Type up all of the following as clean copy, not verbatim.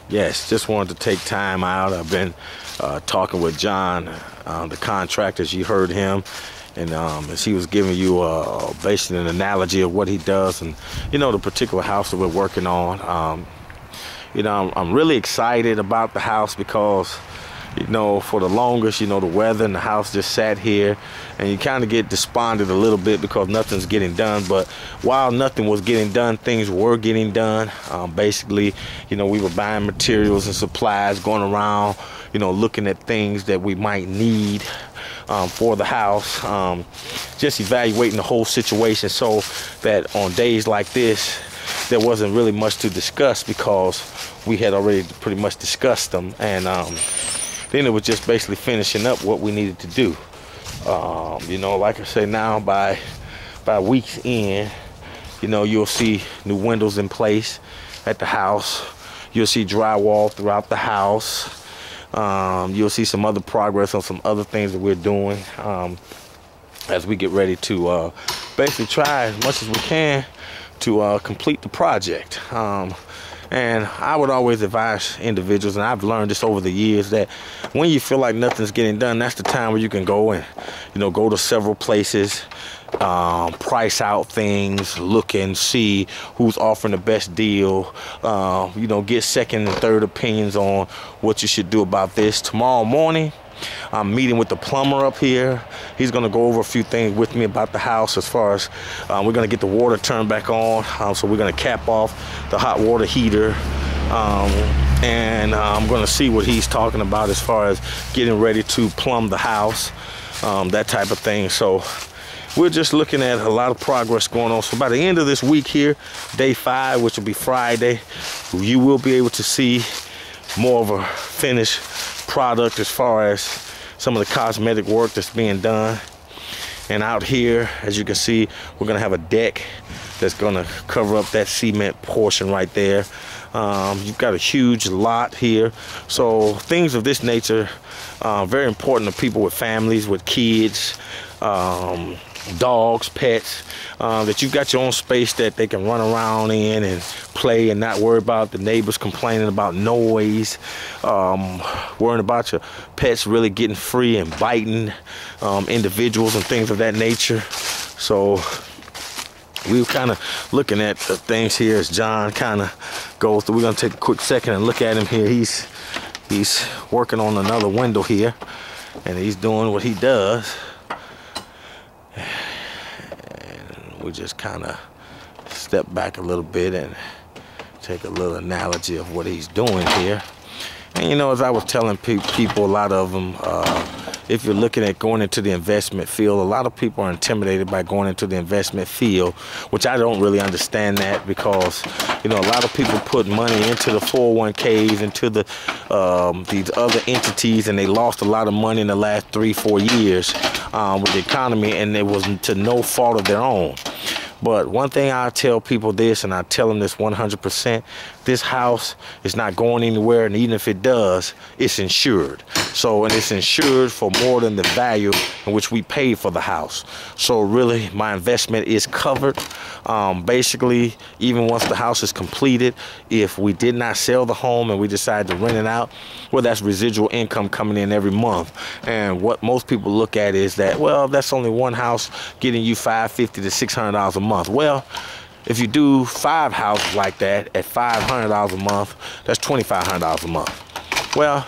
Yes, just wanted to take time out. I've been talking with John, the contractor. You heard him, and as he was giving you basically an analogy of what he does, and the particular house that we're working on. I'm really excited about the house because for the longest, the weather and the house just sat here, and you kind of get despondent a little bit because nothing's getting done. But while nothing was getting done, things were getting done. Basically, we were buying materials and supplies, going around, looking at things that we might need for the house, just evaluating the whole situation so that on days like this, there wasn't really much to discuss because we had already pretty much discussed them. And then it was just basically finishing up what we needed to do. Like I say, now by week's end, you'll see new windows in place at the house. You'll see drywall throughout the house. You'll see some other progress on some other things that we're doing as we get ready to basically try as much as we can to complete the project. And I would always advise individuals, and I've learned this over the years, that when you feel like nothing's getting done, that's the time where you can go and, go to several places, price out things, look and see who's offering the best deal, get second and third opinions on what you should do about this. Tomorrow morning, I'm meeting with the plumber up here. He's going to go over a few things with me about the house as far as we're going to get the water turned back on. So we're going to cap off the hot water heater. And I'm going to see what he's talking about as far as getting ready to plumb the house, that type of thing. So we're just looking at a lot of progress going on. So by the end of this week here, day 5, which will be Friday, you will be able to see more of a finished product as far as some of the cosmetic work that's being done. And out here, as you can see, we're gonna have a deck that's gonna cover up that cement portion right there. You've got a huge lot here, so things of this nature very important to people with families, with kids, dogs, pets, that you've got your own space that they can run around in and play and not worry about the neighbors complaining about noise, worrying about your pets really getting free and biting individuals and things of that nature. So we're kind of looking at the things here as John kind of goes through. We're going to take a quick second and look at him here. He's working on another window here, and he's doing what he does. And we just kind of step back a little bit and take a little analogy of what he's doing here. And as I was telling people, a lot of them, if you're looking at going into the investment field, a lot of people are intimidated by going into the investment field, which I don't really understand that, because a lot of people put money into the 401ks, into the these other entities, and they lost a lot of money in the last 3-4 years with the economy, and it was to no fault of their own. But one thing I tell people this, and I tell them this 100%, this house is not going anywhere, and even if it does, it's insured. So, and it's insured for more than the value in which we paid for the house. So really, my investment is covered. Basically, even once the house is completed, if we did not sell the home and we decide to rent it out, well, that's residual income coming in every month. And what most people look at is that, well, that's only one house getting you $550 to $600 a month. Well, if you do 5 houses like that at $500 a month, that's $2,500 a month. Well,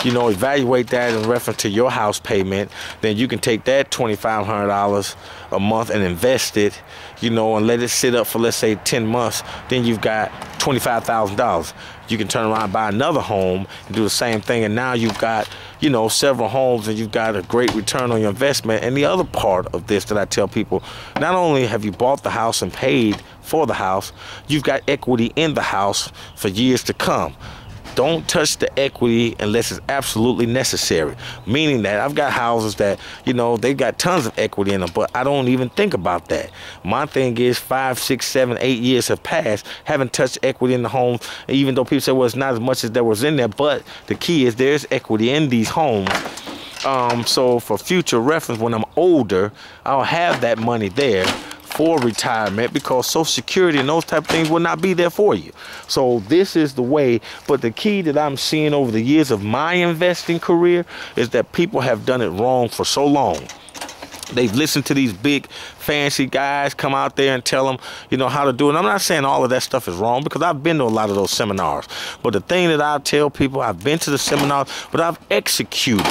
evaluate that in reference to your house payment, then you can take that $2,500 a month and invest it, and let it sit up for, let's say, 10 months. Then you've got $25,000. You can turn around and buy another home and do the same thing, and now you've got, several homes, and you've got a great return on your investment. And the other part of this that I tell people, not only have you bought the house and paid for the house, you've got equity in the house for years to come. Don't touch the equity unless it's absolutely necessary. Meaning that I've got houses that, they've got tons of equity in them, but I don't even think about that. My thing is 5, 6, 7, 8 years have passed, haven't touched equity in the home, even though people say, well, it's not as much as there was in there, but the key is there's equity in these homes. So for future reference, when I'm older, I'll have that money there for retirement, because Social Security and those type of things will not be there for you. So this is the way. But the key that I'm seeing over the years of my investing career is that people have done it wrong for so long. They've listened to these big fancy guys come out there and tell them, you know, how to do it. And I'm not saying all of that stuff is wrong, because I've been to a lot of those seminars. But the thing that I tell people, I've been to the seminars, but I've executed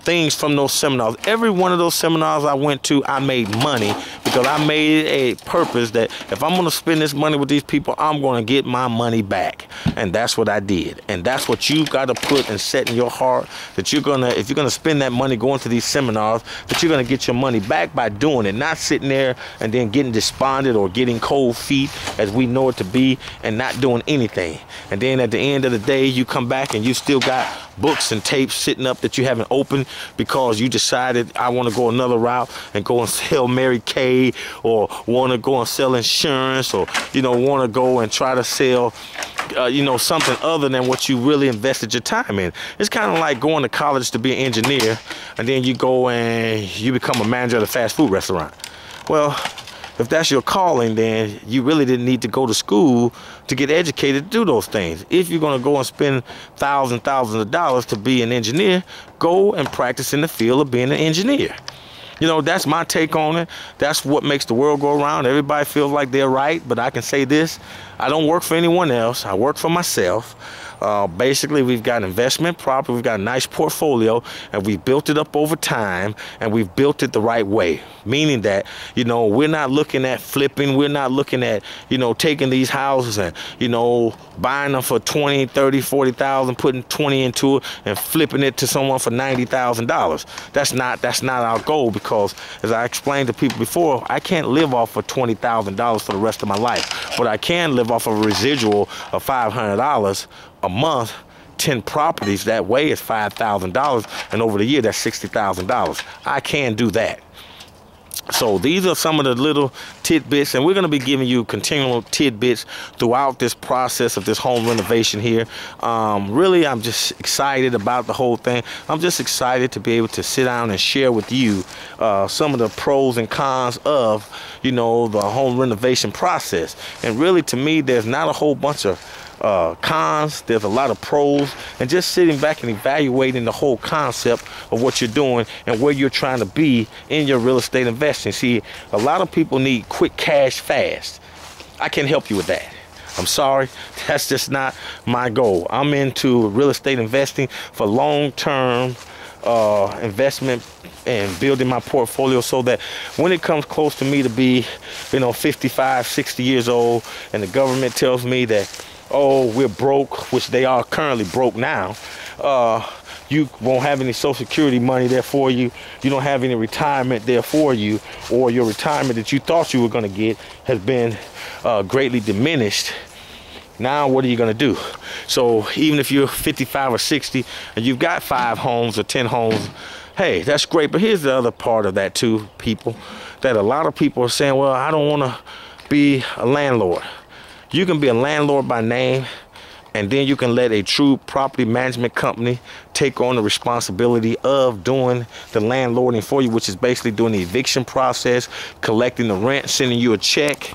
things from those seminars. Every one of those seminars I went to, I made money, because I made a purpose that if I'm going to spend this money with these people, I'm going to get my money back. And that's what I did. And that's what you got to put and set in your heart, that you're going to, if you're going to spend that money going to these seminars, that you're going to get your money back by doing it, not sitting there and then getting despondent or getting cold feet, as we know it to be, and not doing anything. And then at the end of the day, you come back and you still got books and tapes sitting up that you haven't opened, because you decided, I want to go another route and go and sell Mary Kay, or want to go and sell insurance, or, you know, want to go and try to sell you know, something other than what you really invested your time in. It's kind of like going to college to be an engineer, and then you go and you become a manager at a fast food restaurant. Well, if that's your calling, then you really didn't need to go to school to get educated to do those things. If you're going to go and spend thousands of dollars to be an engineer, go and practice in the field of being an engineer. You know, that's my take on it. That's what makes the world go around. Everybody feels like they're right, but I can say this: I don't work for anyone else. I work for myself. Basically, we've got investment property, we've got a nice portfolio, and we've built it up over time, and we've built it the right way. Meaning that, you know, we're not looking at flipping, we're not looking at, you know, taking these houses and, you know, buying them for 20, 30, 40,000, putting 20 into it and flipping it to someone for $90,000. That's not our goal, because as I explained to people before, I can't live off of $20,000 for the rest of my life, but I can live off of a residual of $500 a month. 10 properties that way is $5,000, and over the year that's $60,000. I can do that. So these are some of the little tidbits, and we're going to be giving you continual tidbits throughout this process of this home renovation here. Really, I'm just excited about the whole thing. I'm just excited to be able to sit down and share with you some of the pros and cons of, you know, the home renovation process. And really, to me, there's not a whole bunch of cons. There's a lot of pros, and just sitting back and evaluating the whole concept of what you're doing and where you're trying to be in your real estate investing. See, a lot of people need quick cash fast. I can't help you with that. I'm sorry, that's just not my goal. I'm into real estate investing for long-term investment and building my portfolio, so that when it comes close to me to be, you know, 55, 60 years old, and the government tells me that, oh, we're broke, which they are currently broke now, you won't have any Social Security money there for you, you don't have any retirement there for you, or your retirement that you thought you were going to get has been greatly diminished. Now what are you going to do? So even if you're 55 or 60 and you've got 5 homes or 10 homes, hey, that's great. But here's the other part of that too, people, that a lot of people are saying, well, I don't want to be a landlord. You can be a landlord by name, and then you can let a true property management company take on the responsibility of doing the landlording for you, which is basically doing the eviction process, collecting the rent, sending you a check,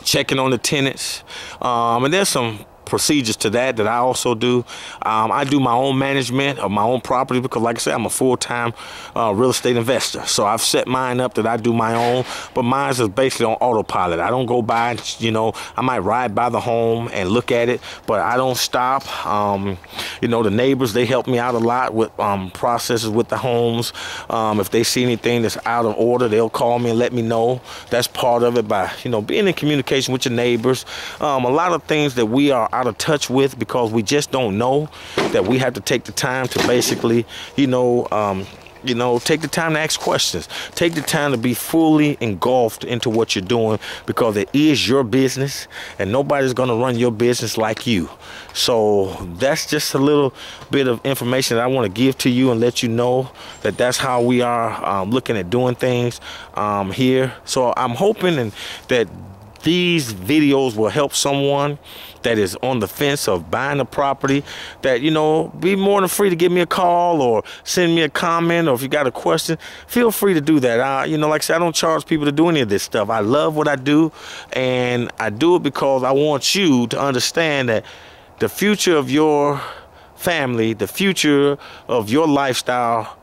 checking on the tenants, and there's some procedures to that I also do. I do my own management of my own property, because like I said, I'm a full-time real estate investor. So I've set mine up that I do my own, but mine is basically on autopilot. I don't go by, you know, I might ride by the home and look at it, but I don't stop. You know, the neighbors, they help me out a lot with processes with the homes. If they see anything that's out of order, they'll call me and let me know. That's part of it, by, you know, being in communication with your neighbors. A lot of things that we are out of touch with because we just don't know, that we have to take the time to basically, you know, take the time to ask questions. Take the time to be fully engulfed into what you're doing, because it is your business and nobody's going to run your business like you. So that's just a little bit of information that I want to give to you and let you know that that's how we are looking at doing things here. So I'm hoping that these videos will help someone that is on the fence of buying a property, that, you know, be more than free to give me a call or send me a comment, or if you got a question, feel free to do that. You know, like I said, I don't charge people to do any of this stuff. I love what I do, and I do it because I want you to understand that the future of your family, the future of your lifestyle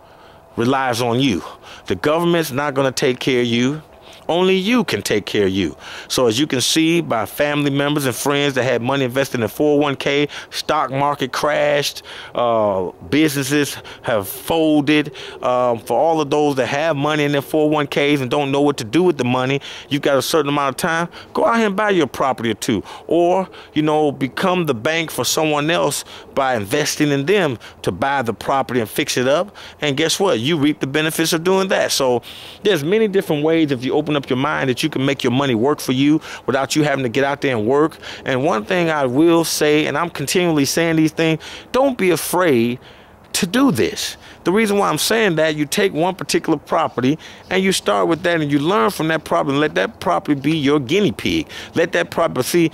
relies on you. The government's not going to take care of you. Only you can take care of you. So as you can see, by family members and friends that had money invested in 401k, stock market crashed, businesses have folded. For all of those that have money in their 401ks and don't know what to do with the money, you've got a certain amount of time, go out here and buy your property or two. Or, you know, become the bank for someone else by investing in them to buy the property and fix it up. And guess what? You reap the benefits of doing that. So there's many different ways, if you open up your mind, that you can make your money work for you without you having to get out there and work. And one thing I will say, and I'm continually saying these things, don't be afraid to do this. The reason why I'm saying that, you take one particular property and you start with that and you learn from that property, and let that property be your guinea pig. Let that property, see,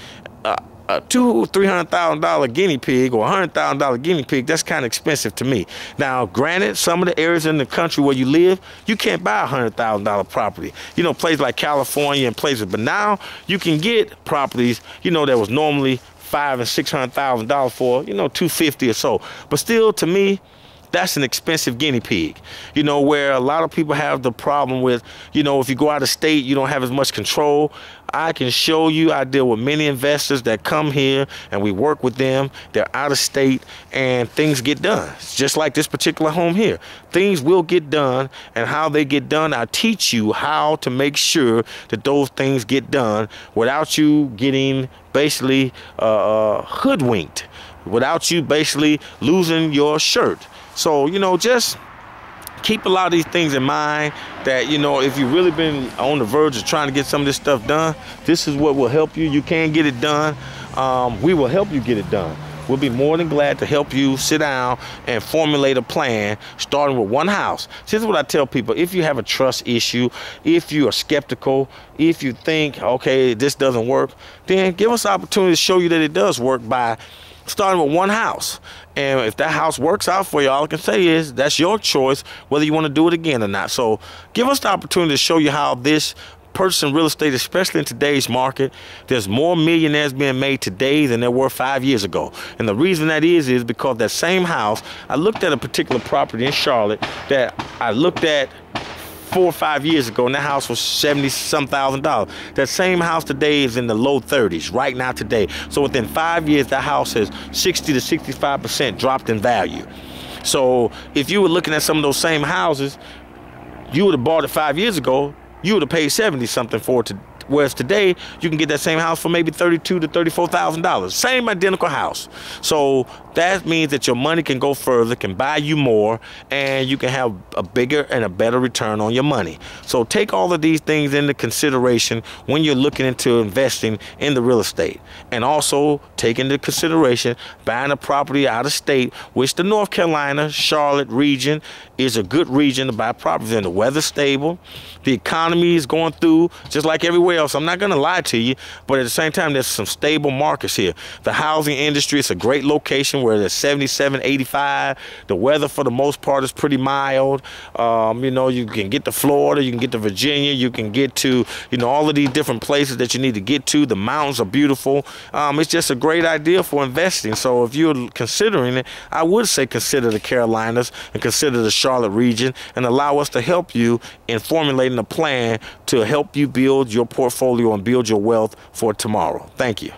a $200,000-$300,000 guinea pig or $100,000 guinea pig, that's kind of expensive to me. Now, granted, some of the areas in the country where you live, you can't buy a $100,000 property. You know, places like California and places, but now you can get properties, you know, that was normally $500,000 and $600,000 for, you know, $250,000 or so. But still, to me, that's an expensive guinea pig. You know, where a lot of people have the problem with, you know, if you go out of state, you don't have as much control. I can show you, I deal with many investors that come here and we work with them. They're out of state and things get done. It's just like this particular home here. Things will get done, and how they get done, I teach you how to make sure that those things get done without you getting basically hoodwinked, without you basically losing your shirt. So, you know, just keep a lot of these things in mind, that, you know, if you've really been on the verge of trying to get some of this stuff done, this is what will help you. You can get it done. We will help you get it done. We'll be more than glad to help you sit down and formulate a plan, starting with one house. This is what I tell people. If you have a trust issue, if you are skeptical, if you think, okay, this doesn't work, then give us the opportunity to show you that it does work by starting with one house. And if that house works out for you, all I can say is that's your choice whether you want to do it again or not. So give us the opportunity to show you how this purchasing real estate, especially in today's market, there's more millionaires being made today than there were 5 years ago. And the reason that is because that same house, I looked at a particular property in Charlotte that I looked at 4 or 5 years ago, and that house was $70-some thousand. That same house today is in the low 30s right now today. So within 5 years, that house has 60 to 65% dropped in value. So if you were looking at some of those same houses, you would have bought it 5 years ago, you would have paid 70-something for it. Whereas today, you can get that same house for maybe $32,000 to $34,000. Same identical house. So that means that your money can go further, can buy you more, and you can have a bigger and a better return on your money. So take all of these things into consideration when you're looking into investing in the real estate. And also take into consideration buying a property out of state, which the North Carolina, Charlotte region is a good region to buy properties in. The weather's stable. The economy is going through, just like everywhere else. I'm not going to lie to you, but at the same time, there's some stable markets here. The housing industry is a great location where there's 77, 85. The weather, for the most part, is pretty mild. You know, you can get to Florida, you can get to Virginia, you can get to, you know, all of these different places that you need to get to. The mountains are beautiful. It's just a great idea for investing. So if you're considering it, I would say consider the Carolinas and consider the Charlotte region, and allow us to help you in formulating a plan to help you build your portfolio and build your wealth for tomorrow. Thank you.